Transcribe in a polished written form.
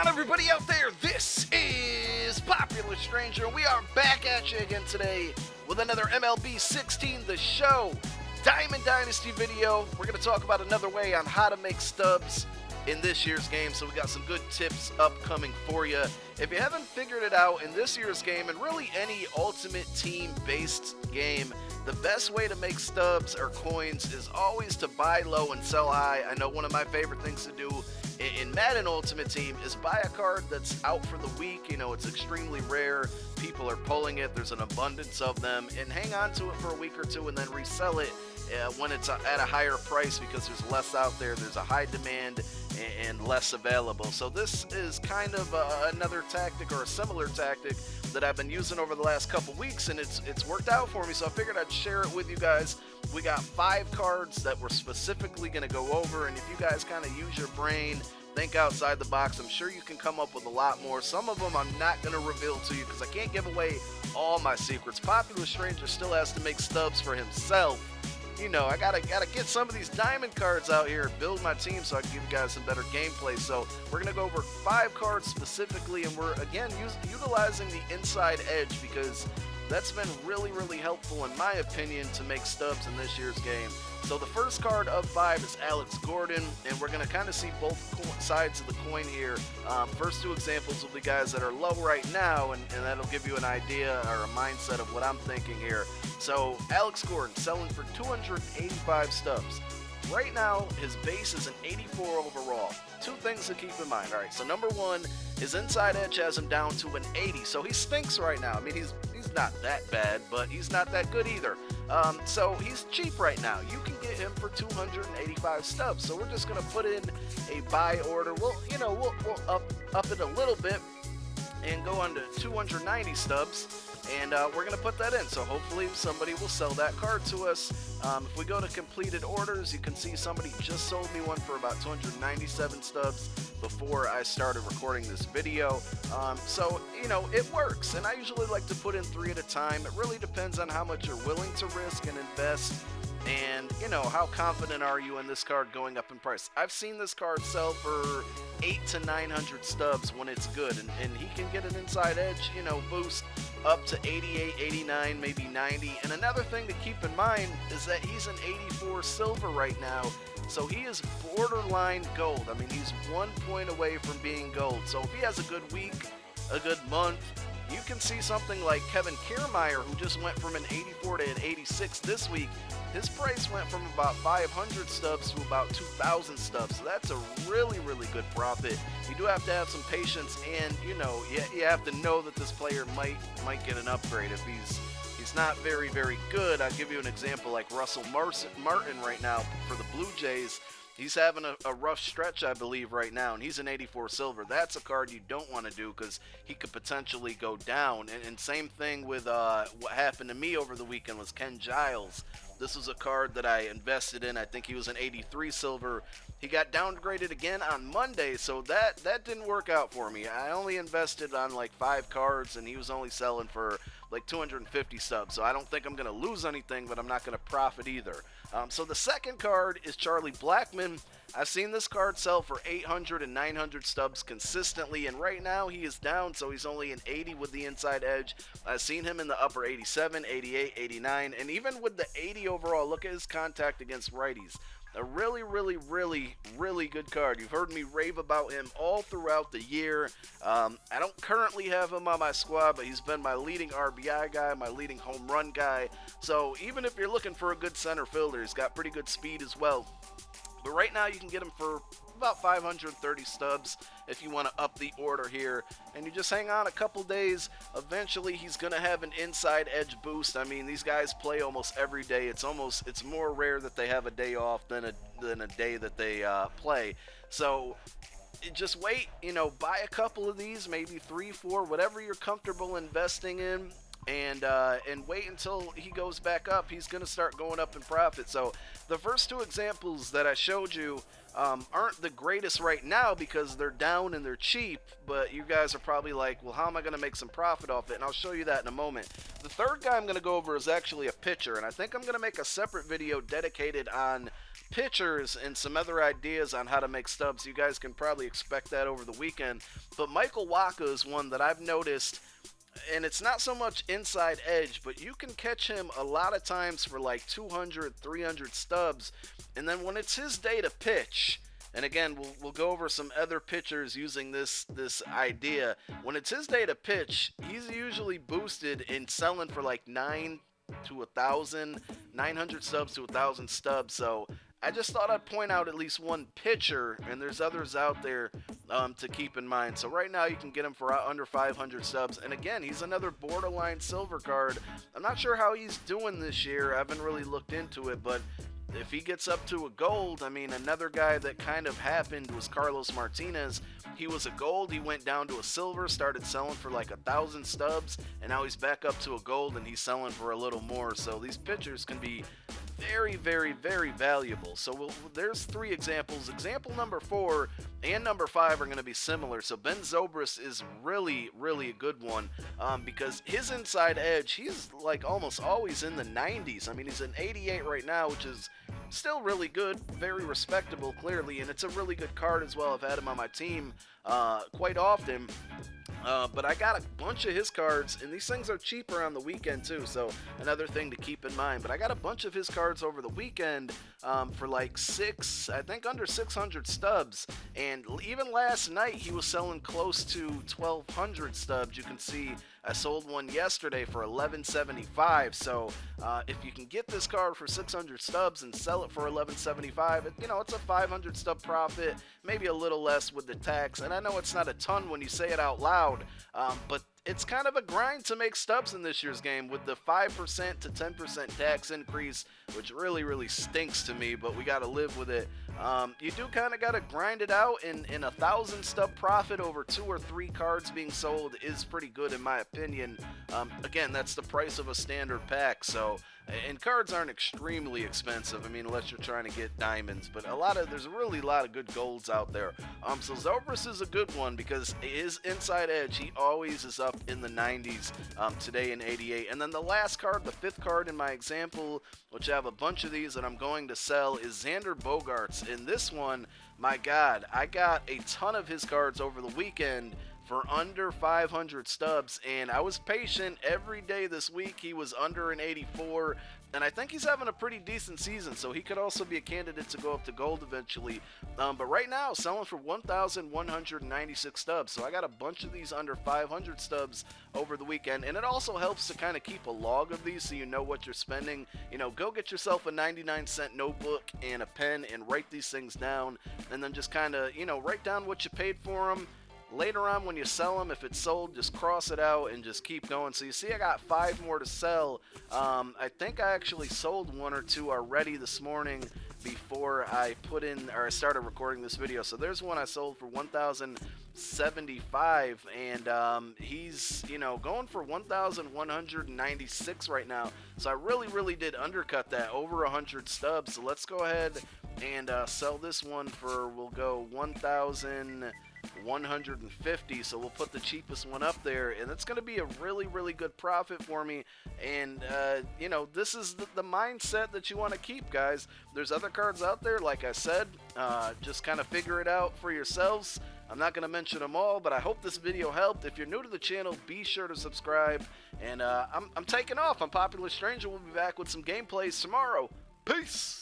on, everybody out there? This is Popular Stranger, and we are back at you again today with another MLB 16 The Show Diamond Dynasty video. We're going to talk about another way on how to make stubs in this year's game, so we got some good tips upcoming for you. If you haven't figured it out, in this year's game, and really any ultimate team-based game, the best way to make stubs or coins is always to buy low and sell high. I know one of my favorite things to do in Madden Ultimate Team is buy a card that's out for the week. You know, it's extremely rare. People are pulling it. There's an abundance of them. And hang on to it for a week or two and then resell it when it's at a higher price because there's less out there. There's a high demand and less available. So this is kind of another tactic or a similar tactic that I've been using over the last couple weeks, and it's worked out for me, so I figured I'd share it with you guys. We got 5 cards that we're specifically going to go over, and if you guys kind of use your brain, think outside the box, I'm sure you can come up with a lot more. Some of them I'm not going to reveal to you because I can't give away all my secrets. Popular Stranger still has to make stubs for himself. You know, I gotta get some of these diamond cards out here, build my team so I can give you guys some better gameplay. So we're gonna go over 5 cards specifically, and we're again utilizing the inside edge because that's been really helpful in my opinion to make stubs in this year's game. So the first card of 5 is Alex Gordon, and we're going to kind of see both sides of the coin here. First 2 examples will be guys that are low right now, and that'll give you an idea or a mindset of what I'm thinking here. So Alex Gordon selling for 285 stubs. Right now, his base is an 84 overall. 2 things to keep in mind. All right, so number 1, his inside edge has him down to an 80, so he stinks right now. I mean, he's not that bad, but he's not that good either. So he's cheap right now. You can get him for 285 stubs. So we're just gonna put in a buy order. We'll up it a little bit and go on to 290 stubs. And we're going to put that in, so hopefully somebody will sell that card to us. If we go to completed orders, you can see somebody just sold me one for about 297 stubs before I started recording this video. So, you know, it works, and I usually like to put in 3 at a time. It really depends on how much you're willing to risk and invest, and, you know, how confident are you in this card going up in price. I've seen this card sell for 800 to 900 stubs when it's good, and he can get an inside edge, you know, boost up to 88, 89, maybe 90. And another thing to keep in mind is that he's an 84 silver right now, so he is borderline gold. I mean, he's 1 point away from being gold. So if he has a good week, a good month, you can see something like Kevin Kiermaier, who just went from an 84 to an 86 this week. His price went from about 500 stubs to about 2,000 stubs, so that's a really good profit. You do have to have some patience, and you know, you have to know that this player might get an upgrade if he's not very good. I'll give you an example like Russell Martin right now for the Blue Jays. He's having a rough stretch, I believe, right now, and he's an 84 silver. That's a card you don't want to do because he could potentially go down. And same thing with what happened to me over the weekend was Ken Giles. This was a card that I invested in. I think he was an 83 silver. He got downgraded again on Monday, so that didn't work out for me. I only invested on like 5 cards, and he was only selling for like 250 stubs. So I don't think I'm going to lose anything, but I'm not going to profit either. So the second card is Charlie Blackmon. I've seen this card sell for 800 and 900 stubs consistently, and right now he is down, so he's only an 80 with the inside edge. I've seen him in the upper 87, 88, 89, and even with the 80 overall, look at his contact against righties. A really good card. You've heard me rave about him all throughout the year. I don't currently have him on my squad, but he's been my leading RBI guy, my leading home run guy. So even if you're looking for a good center fielder, he's got pretty good speed as well. But right now you can get him for about 530 stubs if you want to up the order here, and you just hang on a couple days. Eventually he's gonna have an inside edge boost. I mean, these guys play almost every day. It's more rare that they have a day off than a day that they play. So just wait, you know, buy a couple of these, maybe 3, 4, whatever you're comfortable investing in, and wait until he goes back up. He's going to start going up in profit. So the first 2 examples that I showed you aren't the greatest right now because they're down and they're cheap, but you guys are probably like, well, how am I going to make some profit off it? And I'll show you that in a moment. The third guy I'm going to go over is actually a pitcher, and I think I'm going to make a separate video dedicated on pitchers and some other ideas on how to make stubs. You guys can probably expect that over the weekend. But Michael Wacha is one that I've noticed, and it's not so much inside edge, but you can catch him a lot of times for like 200, 300 stubs. And then when it's his day to pitch, and again, we'll go over some other pitchers using this idea. When it's his day to pitch, he's usually boosted and selling for like 900 to 1,000 stubs to 1,000 stubs. So I just thought I'd point out at least one pitcher, and there's others out there to keep in mind. So right now you can get him for under 500 stubs. And again, he's another borderline silver card. I'm not sure how he's doing this year. I haven't really looked into it, but if he gets up to a gold, I mean, another guy that kind of happened was Carlos Martinez. He was a gold, he went down to a silver, started selling for like 1,000 stubs, and now he's back up to a gold and he's selling for a little more. So these pitchers can be very, very, very valuable. So there's three examples. Example number 4 and number 5 are going to be similar. So Ben Zobrist is really, really a good one because his inside edge, he's like almost always in the 90s. I mean, he's an 88 right now, which is still really good, very respectable, clearly, and it's a really good card as well. I've had him on my team quite often. But I got a bunch of his cards, and these things are cheaper on the weekend too, so another thing to keep in mind. But I got a bunch of his cards over the weekend for like I think under 600 stubs, and even last night he was selling close to 1,200 stubs. You can see I sold one yesterday for $11.75. So if you can get this card for 600 stubs and sell it for $11.75, it's a 500 stub profit, maybe a little less with the tax. And I know it's not a ton when you say it out loud, but it's kind of a grind to make stubs in this year's game with the 5% to 10% tax increase, which really, really stinks to me, but we got to live with it. You do kind of got to grind it out, and 1,000 stub profit over 2 or 3 cards being sold is pretty good in my opinion. Again, that's the price of a standard pack, so, and cards aren't extremely expensive, I mean, unless you're trying to get diamonds, but there's really a lot of good golds out there. So Zobrist is a good one because his inside edge, he always is up in the 90s today in 88. And then the last card, the 5th card in my example, which I have a bunch of these that I'm going to sell, is Xander Bogaerts. In this one, my God, I got a ton of his cards over the weekend for under 500 stubs, and I was patient every day this week. He was under an 84, and I think he's having a pretty decent season, so he could also be a candidate to go up to gold eventually. But right now, selling for 1,196 stubs, so I got a bunch of these under 500 stubs over the weekend, and it also helps to kind of keep a log of these so you know what you're spending. Go get yourself a 99-cent notebook and a pen and write these things down, and then just kind of, write down what you paid for them. Later on when you sell them, if it's sold, just cross it out and just keep going. So you see I got 5 more to sell. I think I actually sold 1 or 2 already this morning before I started recording this video. So there's one I sold for 1,075, and he's going for 1,196 right now. So I really did undercut that, over 100 stubs. So let's go ahead and sell this one for, we'll go 1,150, so we'll put the cheapest one up there, and it's going to be a really good profit for me. And this is the mindset that you want to keep, guys. There's other cards out there, like I said, just kind of figure it out for yourselves. I'm not going to mention them all, but I hope this video helped. If you're new to the channel, be sure to subscribe, and I'm taking off. I'm Popular Stranger. We'll be back with some gameplays tomorrow. Peace!